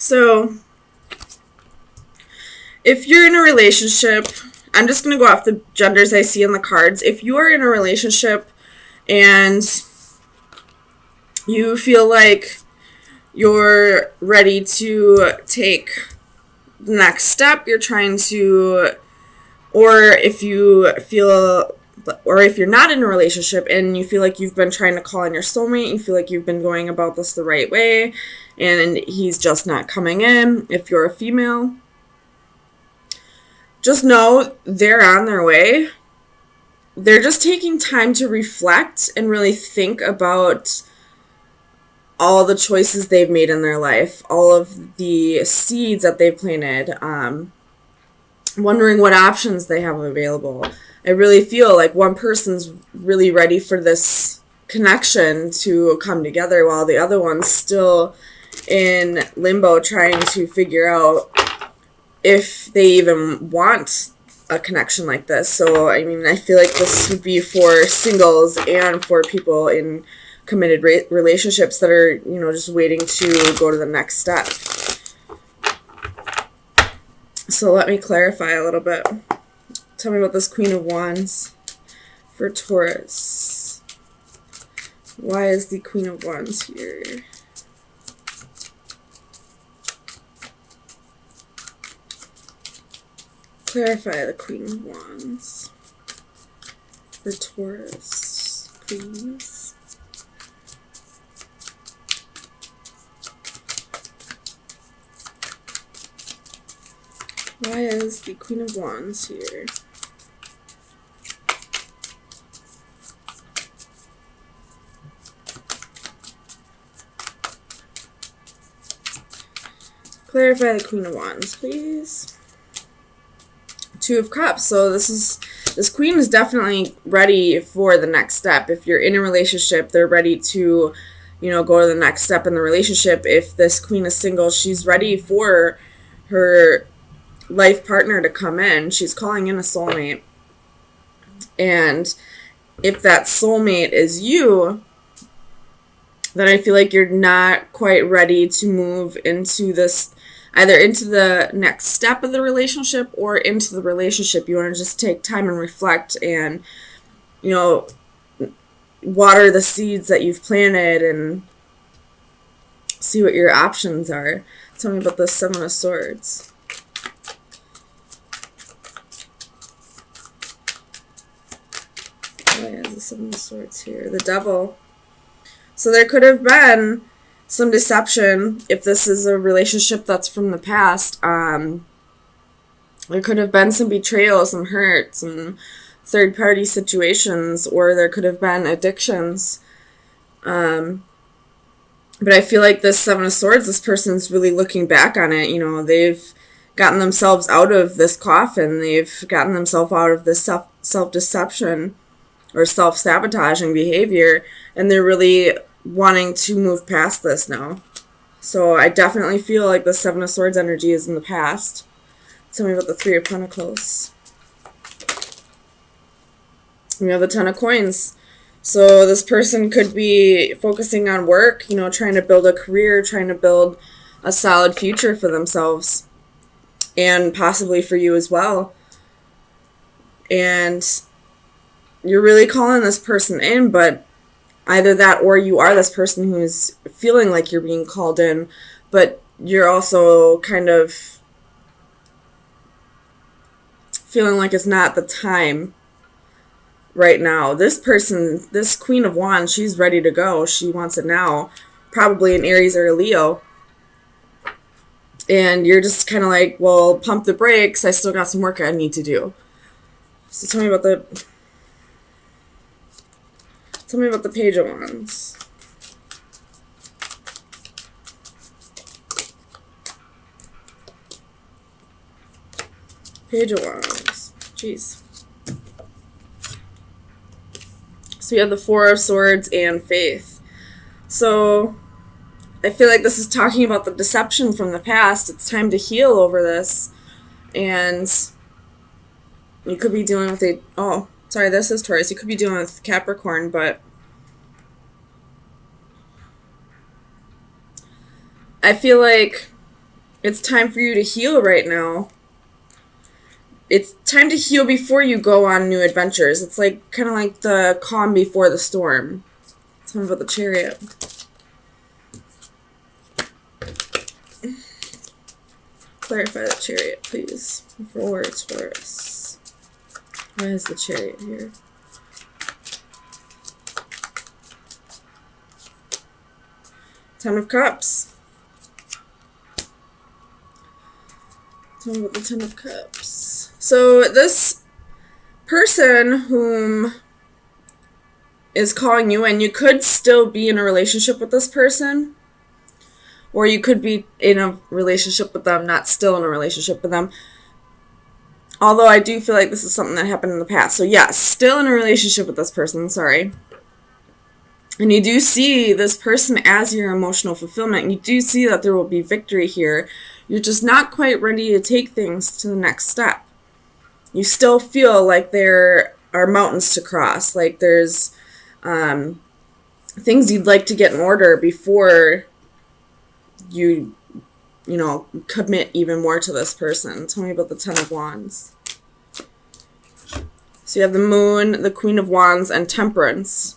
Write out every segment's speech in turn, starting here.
So, if you're in a relationship, I'm just going to go off the genders I see in the cards. If you are in a relationship and you feel like you're ready to take the next step, you're trying to, or if you feel, or if you're not in a relationship and you feel like you've been trying to call on your soulmate, you feel like you've been going about this the right way and he's just not coming in, if you're a female, just know they're on their way. They're just taking time to reflect and really think about all the choices they've made in their life, all of the seeds that they've planted, wondering what options they have available. I really feel like one person's really ready for this connection to come together while the other one's still in limbo trying to figure out if they even want a connection like this. So, I mean, I feel like this would be for singles and for people in committed relationships that are, just waiting to go to the next step. So let me clarify a little bit. Tell me about this Queen of Wands for Taurus. Why is the Queen of Wands here? Clarify the Queen of Wands for Taurus, please. Why is the Queen of Wands here? Clarify the Queen of Wands, please. Two of Cups. So this queen is definitely ready for the next step. If you're in a relationship, they're ready to, go to the next step in the relationship. If this queen is single, she's ready for her life partner to come in. She's calling in a soulmate. And if that soulmate is you, then I feel like you're not quite ready to move into this, either into the next step of the relationship or into the relationship. You want to just take time and reflect and, water the seeds that you've planted and see what your options are. Tell me about the Seven of Swords. Why is the Seven of Swords here? The Devil. So there could have been some deception if this is a relationship that's from the past. There could have been some betrayal, some hurt, some third-party situations, or there could have been addictions. But I feel like this Seven of Swords, this person's really looking back on it. They've gotten themselves out of this coffin. They've gotten themselves out of this self-deception or self-sabotaging behavior, and they're really wanting to move past this now. So I definitely feel like the Seven of Swords energy is in the past. Tell me about the Three of Pentacles. We have the Ten of Coins. So this person could be focusing on work, trying to build a career, trying to build a solid future for themselves and possibly for you as well. And you're really calling this person in, but either that or you are this person who's feeling like you're being called in, but you're also kind of feeling like it's not the time right now. This person, this Queen of Wands, she's ready to go. She wants it now. Probably an Aries or a Leo. And you're just kind of like, well, pump the brakes. I still got some work I need to do. So tell me about the Page of Wands. Page of Wands. Jeez. So we have the Four of Swords and Faith. So I feel like this is talking about the deception from the past. It's time to heal over this. And you could be dealing with this is Taurus. You could be dealing with Capricorn, but I feel like It's time for you to heal right now. It's time to heal before you go on new adventures. It's like kind of like the calm before the storm. Tell me about the Chariot. Clarify the Chariot, please. For Taurus. Why is the Chariot here? Ten of Cups. Tell me about the Ten of Cups. So this person whom is calling you in, you could still be in a relationship with this person. Or you could be in a relationship with them, not still in a relationship with them. Although I do feel like this is something that happened in the past. So yes, still in a relationship with this person, sorry. And you do see this person as your emotional fulfillment. You do see that there will be victory here. You're just not quite ready to take things to the next step. You still feel like there are mountains to cross. Like there's things you'd like to get in order before you commit even more to this person. Tell me about the Ten of Wands. So you have the Moon, the Queen of Wands, and Temperance.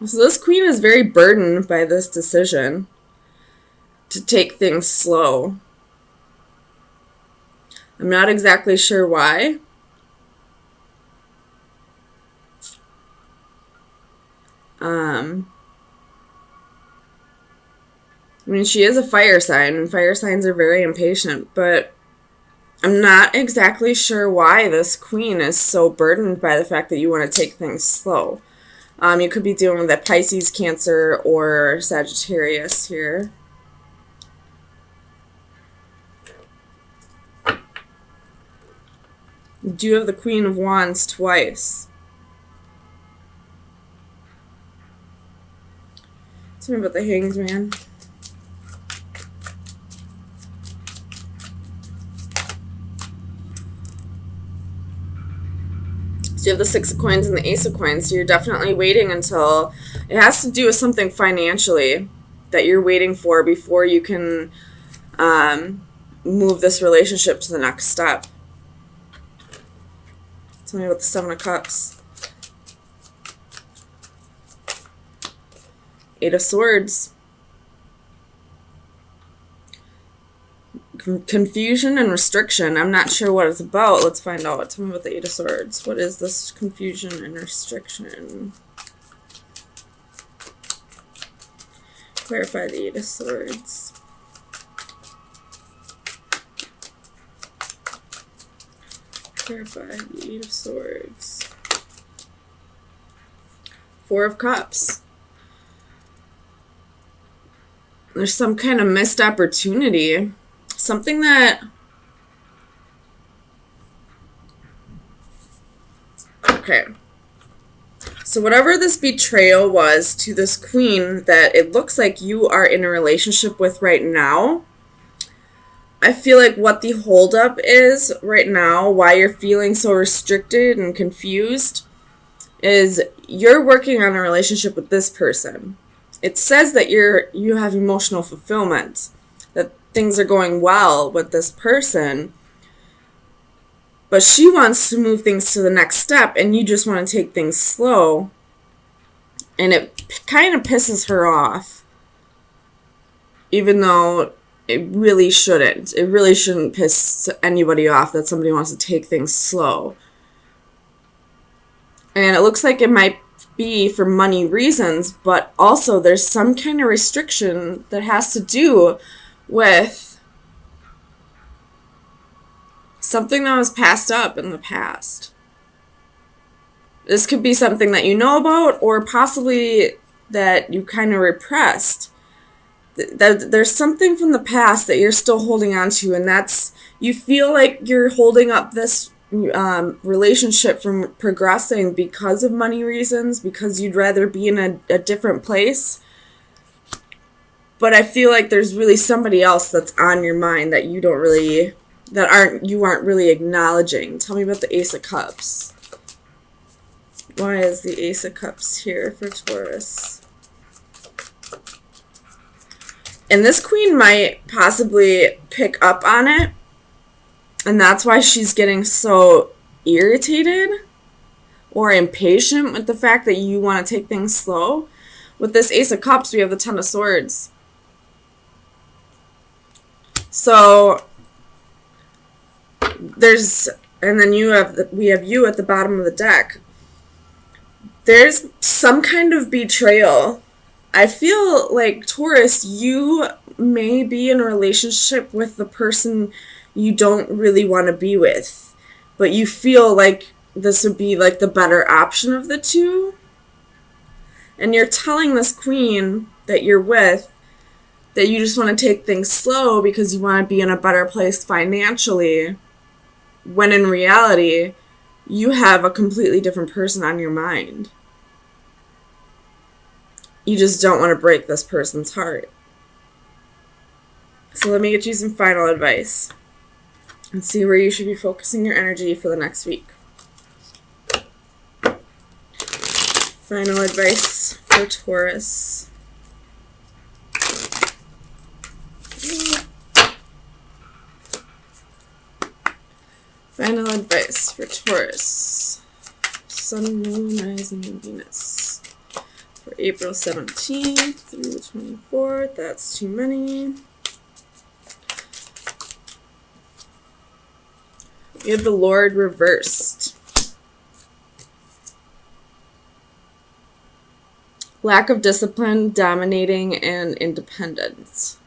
So this queen is very burdened by this decision to take things slow. I'm not exactly sure why. I mean, she is a fire sign, and fire signs are very impatient, but I'm not exactly sure why this queen is so burdened by the fact that you want to take things slow. You could be dealing with a Pisces, Cancer, or Sagittarius here. You do have the Queen of Wands twice. Tell me about the Hanged Man. So you have the Six of Coins and the Ace of Coins. So you're definitely waiting until it has to do with something financially that you're waiting for before you can move this relationship to the next step. Tell me about the Seven of Cups. Eight of Swords. Confusion and restriction. I'm not sure what it's about. Let's find out. Tell me about the Eight of Swords. What is this confusion and restriction? Clarify the Eight of Swords. Clarify the Eight of Swords. Four of Cups. There's some kind of missed opportunity. Something that... Okay. So whatever this betrayal was to this queen that it looks like you are in a relationship with right now, I feel like what the holdup is right now, why you're feeling so restricted and confused, is you're working on a relationship with this person. It says that you have emotional fulfillment, that things are going well with this person, but she wants to move things to the next step and you just want to take things slow, and it kind of pisses her off, even though it really shouldn't. It really shouldn't piss anybody off that somebody wants to take things slow. And it looks like it might be for money reasons, but also there's some kind of restriction that has to do with something that was passed up in the past. This could be something that you know about, or possibly that you kind of repressed. There's something from the past that you're still holding on to, and that's, you feel like you're holding up this relationship from progressing because of money reasons, because you'd rather be in a different place. But I feel like there's really somebody else that's on your mind that you don't really, you aren't really acknowledging. Tell me about the Ace of Cups. Why is the Ace of Cups here for Taurus? And this queen might possibly pick up on it. And that's why she's getting so irritated or impatient with the fact that you want to take things slow. With this Ace of Cups, we have the Ten of Swords. So and then we have you at the bottom of the deck. There's some kind of betrayal. I feel like, Taurus, you may be in a relationship with the person you don't really want to be with, but you feel like this would be like the better option of the two. And you're telling this queen that you're with that you just want to take things slow because you want to be in a better place financially, when in reality, you have a completely different person on your mind. You just don't want to break this person's heart. So let me get you some final advice and see where you should be focusing your energy for the next week. Final advice for Taurus. Final advice for Taurus. Sun, Moon, Rising, and Venus. For April 17th through the 24th. That's too many. We have the Lord reversed. Lack of discipline, dominating, and independence.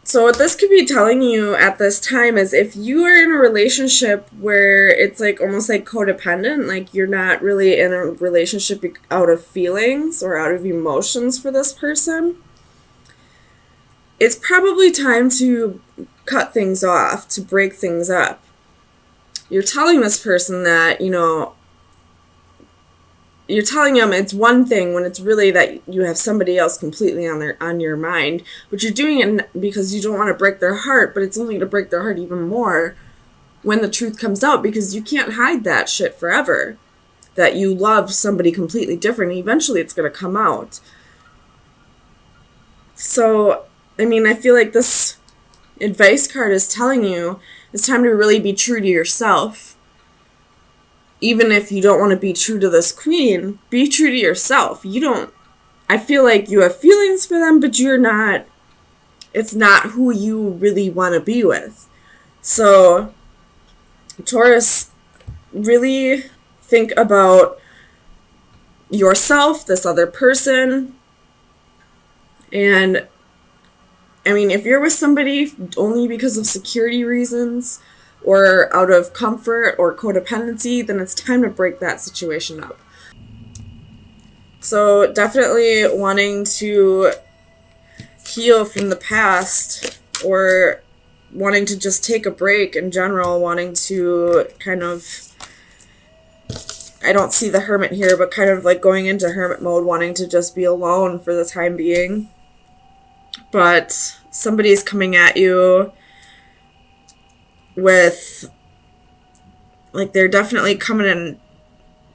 So what this could be telling you at this time is if you are in a relationship where it's like almost like codependent, like you're not really in a relationship out of feelings or out of emotions for this person, it's probably time to cut things off, to break things up. You're telling this person that, you're telling them it's one thing when it's really that you have somebody else completely on your mind, but you're doing it because you don't want to break their heart, but it's only to break their heart even more when the truth comes out, because you can't hide that shit forever, that you love somebody completely different. Eventually it's going to come out. So, I feel like this advice card is telling you it's time to really be true to yourself. Even if you don't want to be true to this queen, be true to yourself. I feel like you have feelings for them, but it's not who you really want to be with. So, Taurus, really think about yourself, this other person, and if you're with somebody only because of security reasons or out of comfort or codependency, then it's time to break that situation up. So definitely wanting to heal from the past, or wanting to just take a break in general, wanting to kind of, I don't see the hermit here, but kind of like going into hermit mode, wanting to just be alone for the time being. But somebody's coming at you with, like, they're definitely coming in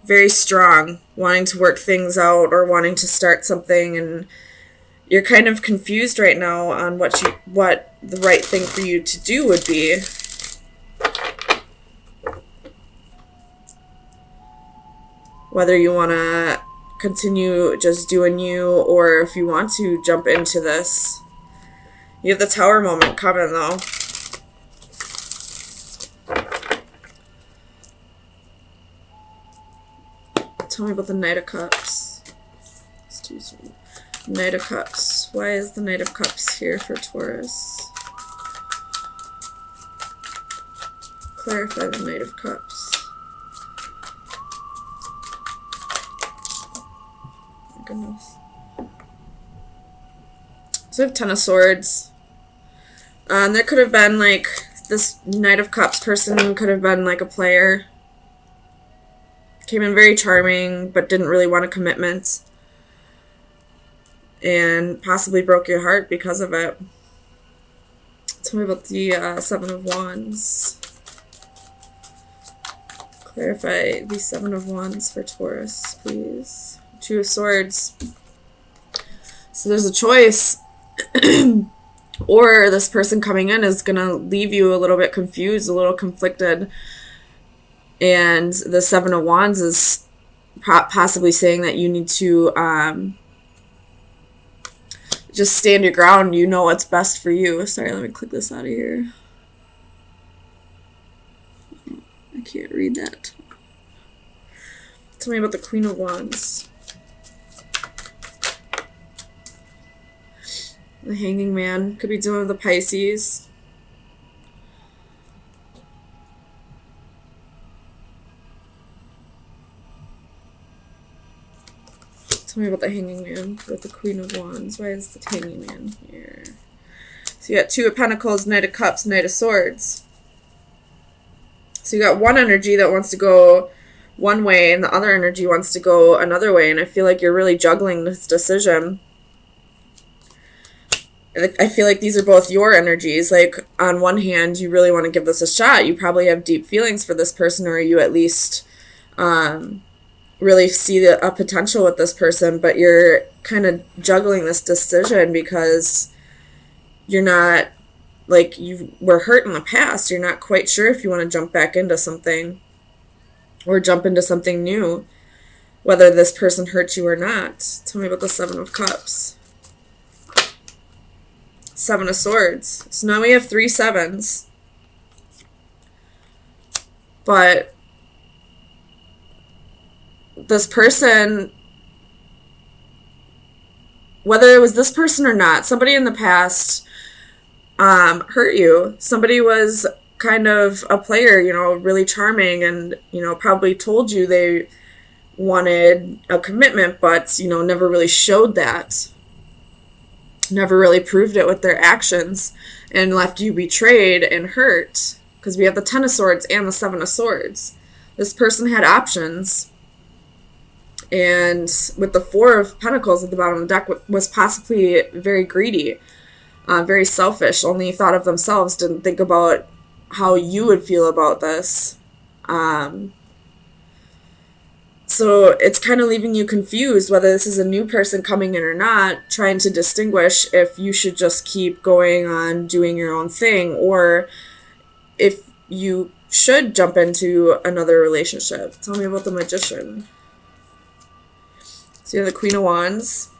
very strong, wanting to work things out or wanting to start something, and you're kind of confused right now on what the right thing for you to do would be. Whether you want to continue just doing you, or if you want to jump into this. You have the Tower moment coming, though. Tell me about the Knight of Cups. It's too soon. Knight of Cups. Why is the Knight of Cups here for Taurus? Clarify the Knight of Cups. Oh my goodness. So I have Ten of Swords. There could have been, like, this Knight of Cups person could have been, like, a player. Came in very charming, but didn't really want a commitment. And possibly broke your heart because of it. Tell me about the Seven of Wands. Clarify the Seven of Wands for Taurus, please. Two of Swords. So there's a choice. Or this person coming in is going to leave you a little bit confused, a little conflicted. And the Seven of Wands is possibly saying that you need to just stand your ground. You know what's best for you. Sorry, let me click this out of here. I can't read that. Tell me about the Queen of Wands. The Hanging Man. Could be dealing with the Pisces. Tell me about the Hanging Man with the Queen of Wands. Why is the Hanging Man here? So you got Two of Pentacles, Knight of Cups, Knight of Swords. So you got one energy that wants to go one way and the other energy wants to go another way. And I feel like you're really juggling this decision. I feel like these are both your energies. Like, on one hand, you really want to give this a shot. You probably have deep feelings for this person, or you at least really see a potential with this person, but you're kind of juggling this decision because you're not, like, you were hurt in the past. You're not quite sure if you want to jump back into something or jump into something new, whether this person hurt you or not. Tell me about the Seven of Cups. Seven of Swords. So now we have 3 sevens. But this person, whether it was this person or not, somebody in the past hurt you. Somebody was kind of a player, you know, really charming, and, you know, probably told you they wanted a commitment, but, you know, never really showed that. Never really proved it with their actions, and left you betrayed and hurt, because we have the Ten of Swords and the Seven of Swords. This person had options, and with the Four of Pentacles at the bottom of the deck, was possibly very greedy, very selfish, only thought of themselves, didn't think about how you would feel about this. So it's kind of leaving you confused whether this is a new person coming in or not, trying to distinguish if you should just keep going on doing your own thing, or if you should jump into another relationship. Tell me about the Magician. So you have the Queen of Wands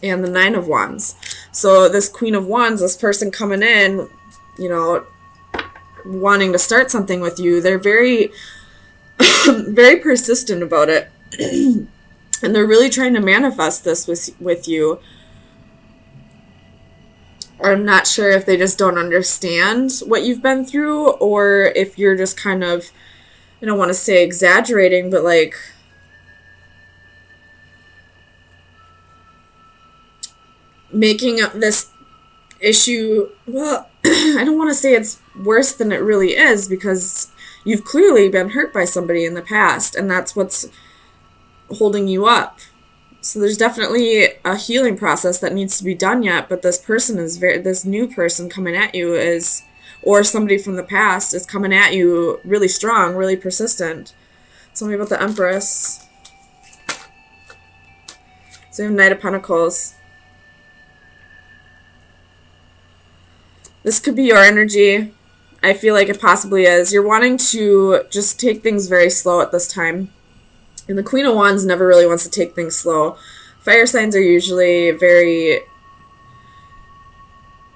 and the Nine of Wands. So this Queen of Wands, this person coming in, you know, wanting to start something with you, they're very very persistent about it. And they're really trying to manifest this with you. I'm not sure if they just don't understand what you've been through, or if you're just kind of, I don't want to say exaggerating, but like making this issue, well, I don't want to say it's worse than it really is, because you've clearly been hurt by somebody in the past, and that's what's holding you up. So there's definitely a healing process that needs to be done yet, but this person is this new person coming at you is, or somebody from the past is coming at you really strong, really persistent. Tell me about the Empress. So you have Knight of Pentacles. This could be your energy. I feel like it possibly is. You're wanting to just take things very slow at this time. And the Queen of Wands never really wants to take things slow. Fire signs are usually very,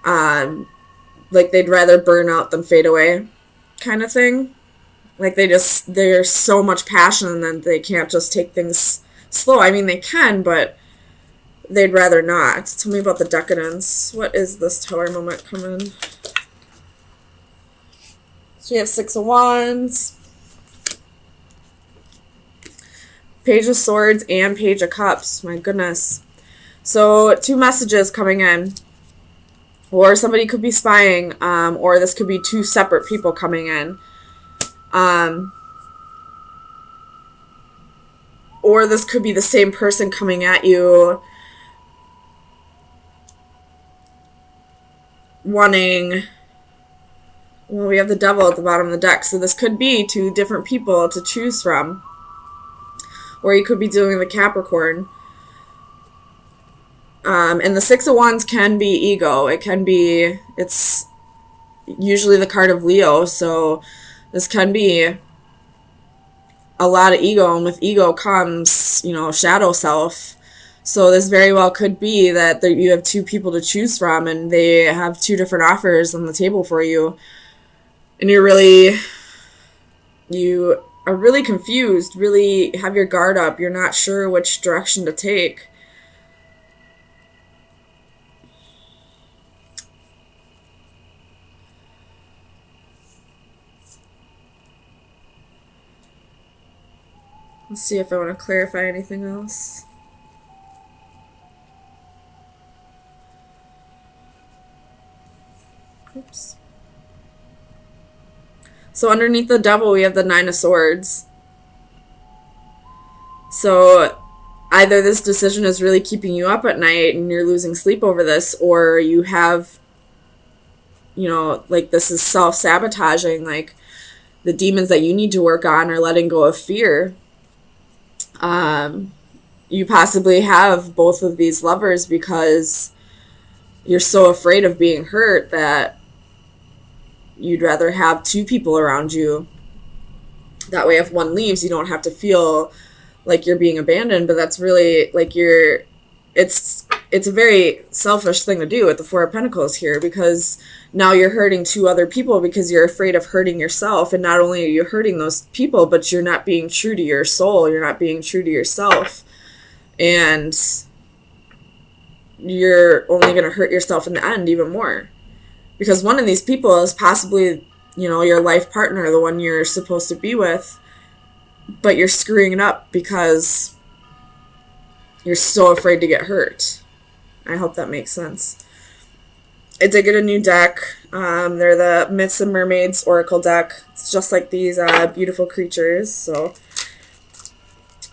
like they'd rather burn out than fade away kind of thing. Like there's so much passion that they can't just take things slow. I mean, they can, but they'd rather not. Tell me about the Decadence. What is this Tower moment coming? So you have Six of Wands, Page of Swords, and Page of Cups. My goodness. So 2 messages coming in. Or somebody could be spying, or this could be 2 separate people coming in. Or this could be the same person coming at you, wanting Well, we have the Devil at the bottom of the deck, so this could be 2 different people to choose from. Or you could be dealing with a Capricorn. And the Six of Wands can be ego. It's usually the card of Leo, so this can be a lot of ego, and with ego comes, shadow self. So this very well could be that you have 2 people to choose from, and they have 2 different offers on the table for you, and you are really confused, really have your guard up. You're not sure which direction to take. Let's see if I want to clarify anything else. Oops. So underneath the Devil, we have the Nine of Swords. So either this decision is really keeping you up at night and you're losing sleep over this, or you have, this is self-sabotaging, like the demons that you need to work on are letting go of fear. You possibly have both of these lovers because you're so afraid of being hurt that you'd rather have 2 people around you. That way if one leaves, you don't have to feel like you're being abandoned, but that's really like it's a very selfish thing to do with the Four of Pentacles here, because now you're hurting 2 other people because you're afraid of hurting yourself. And not only are you hurting those people, but you're not being true to your soul. You're not being true to yourself. And you're only going to hurt yourself in the end even more. Because one of these people is possibly, your life partner, the one you're supposed to be with, but you're screwing it up because you're so afraid to get hurt. I hope that makes sense. I did get a new deck. They're the Myths and Mermaids Oracle deck. It's just like these beautiful creatures. So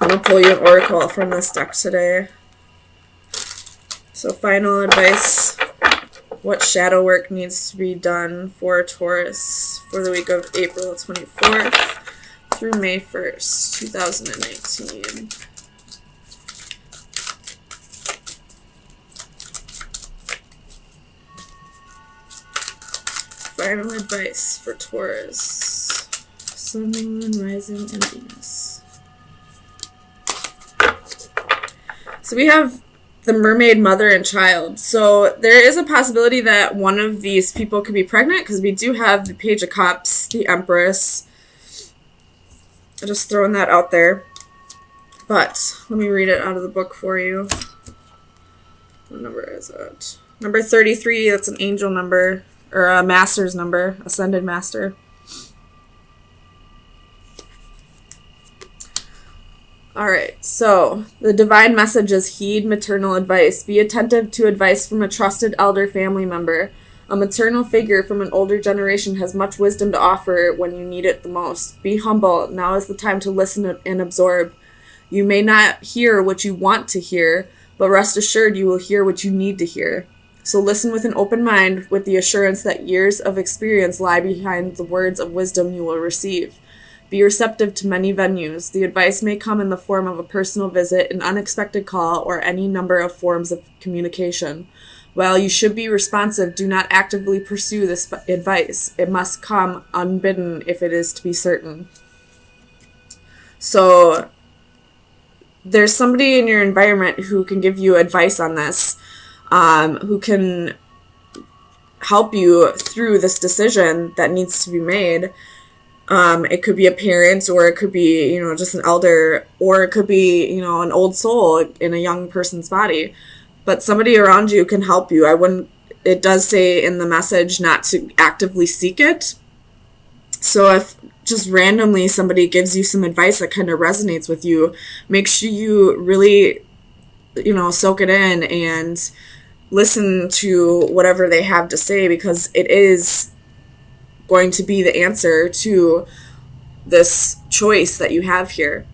I'm going to pull you an oracle from this deck today. So final advice. What shadow work needs to be done for Taurus for the week of April 24th through May 1st, 2019. Final advice for Taurus. Sun, Moon, Rising, and Venus. So we have the Mermaid, Mother, and Child. So there is a possibility that one of these people could be pregnant, because we do have the Page of Cups, the Empress. I'm just throwing that out there. But let me read it out of the book for you. What number is it? Number 33, that's an angel number, or a master's number, ascended master. Alright, so the divine message is heed maternal advice. Be attentive to advice from a trusted elder family member. A maternal figure from an older generation has much wisdom to offer when you need it the most. Be humble. Now is the time to listen and absorb. You may not hear what you want to hear, but rest assured you will hear what you need to hear. So listen with an open mind, with the assurance that years of experience lie behind the words of wisdom you will receive. Be receptive to many venues. The advice may come in the form of a personal visit, an unexpected call, or any number of forms of communication. While you should be responsive, do not actively pursue this advice. It must come unbidden if it is to be certain. So there's somebody in your environment who can give you advice on this, who can help you through this decision that needs to be made. It could be a parent, or it could be, just an elder, or it could be, an old soul in a young person's body. But somebody around you can help you. It does say in the message not to actively seek it. So if just randomly somebody gives you some advice that kind of resonates with you, make sure you really, soak it in and listen to whatever they have to say, because it is going to be the answer to this choice that you have here.